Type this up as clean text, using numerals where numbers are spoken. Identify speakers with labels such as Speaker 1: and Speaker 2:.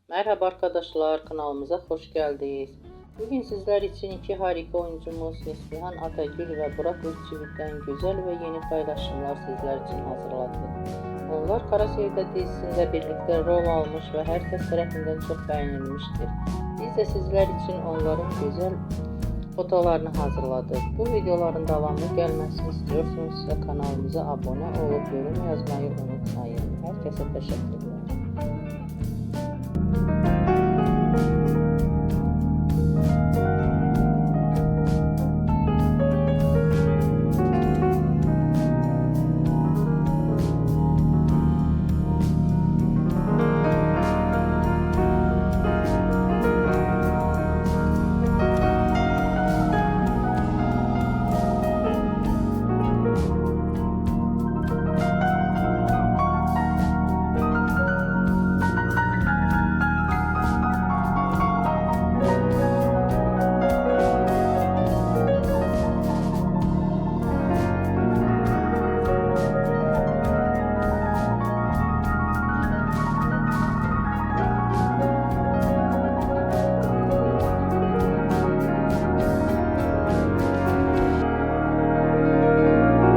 Speaker 1: Merhaba arkadaşlar, kanalımıza hoş geldiniz. Bugün sizler için iki harika oyuncumuz Neslihan Atagül ve Burak Özçivit'ten güzel ve yeni paylaşımlar sizler için hazırladık. Onlar Kara Sevda dizisinde birlikte rol almış ve herkes tarafından çok beğenilmiştir. Biz de sizler için onların güzel fotolarını hazırladık. Bu videoların devamı gelmesini istiyorsanız kanalımıza abone olup yorum yazmayı unutmayın. Herkese teşekkürler.